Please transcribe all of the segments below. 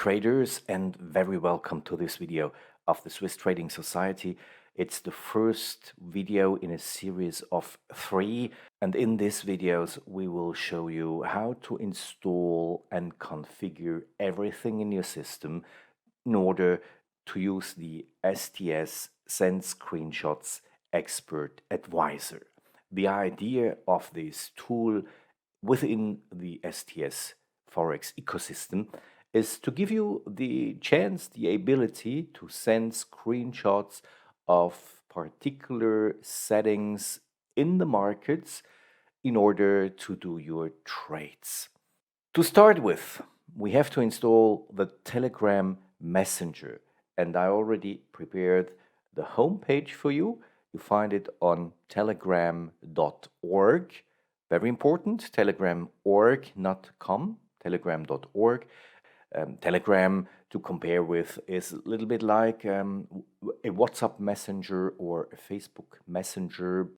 traders, and very welcome to this video of the Swiss Trading Society. It's the first video in a series of 3, and in these videos we will show you how to install and configure everything in your system in order to use the STS Send Screenshots Expert Advisor. The idea of this tool within the STS Forex ecosystem is to give you the chance, the ability to send screenshots of particular settings in the markets in order to do your trades. To start with, we have to install the Telegram Messenger, and I already prepared the homepage for you. You find it on telegram.org. Very important, telegram.org, not com, telegram.org. Telegram, to compare with, is a little bit like a WhatsApp Messenger or a Facebook Messenger,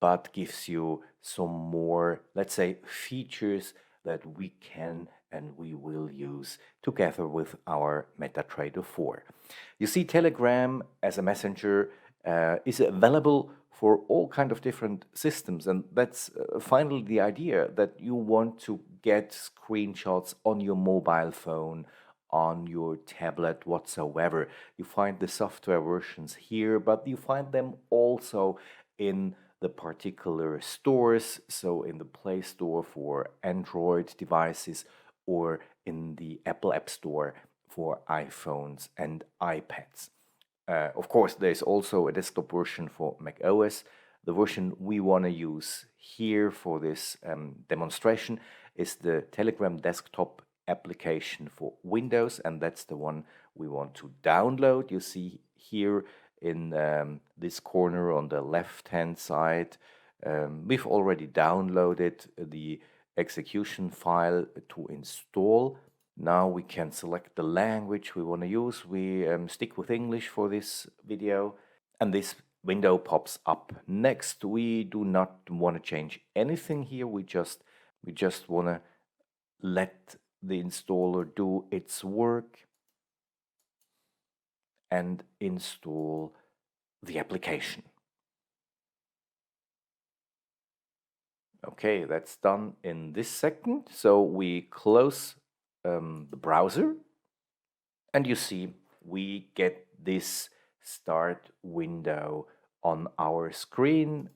but gives you some more, let's say, features that we can and we will use together with our MetaTrader 4. You see, Telegram as a messenger is available for all kind of different systems, and that's finally the idea, that you want to get screenshots on your mobile phone, on your tablet, whatsoever. You find the software versions here, but you find them also in the particular stores, so in the Play Store for Android devices or in the Apple App Store for iPhones and iPads. Of course, there's also a desktop version for Mac OS. The version we want to use here for this demonstration is the Telegram desktop application for Windows, and that's the one we want to download. You see here in this corner on the left-hand side, we've already downloaded the execution file to install. Now we can select the language we want to use. We stick with English for this video, and this window pops up. Next, we do not want to change anything here. We just want to let the installer do its work and install the application. Okay, that's done in this second. So we close the browser, and you see we get this start window on our screen.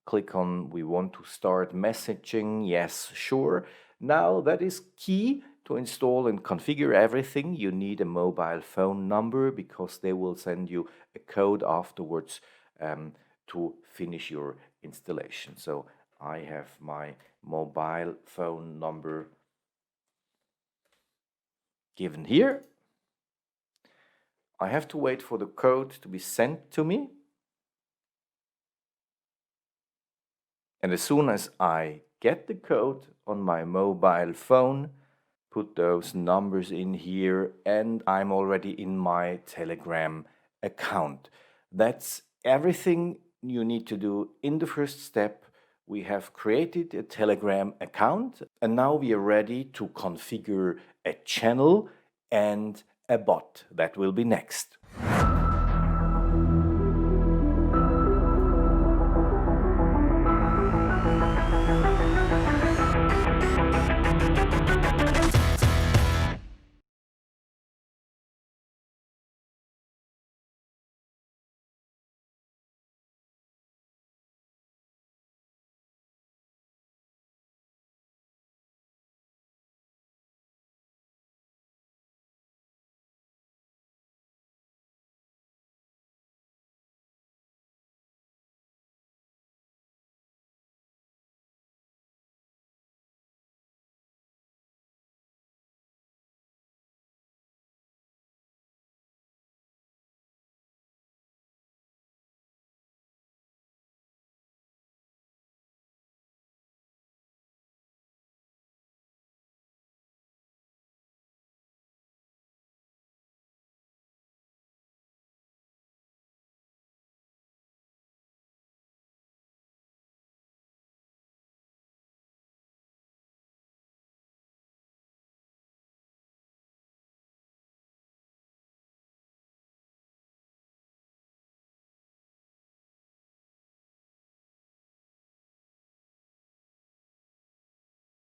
Click on we want to start messaging. Yes, sure. Now that is key to install and configure everything. You need a mobile phone number because they will send you a code afterwards to finish your installation. So I have my mobile phone number given here. I have to wait for the code to be sent to me. And as soon as I get the code on my mobile phone, put those numbers in here, and I'm already in my Telegram account. That's everything you need to do in the first step. We have created a Telegram account, and now we are ready to configure a channel and a bot. That will be next.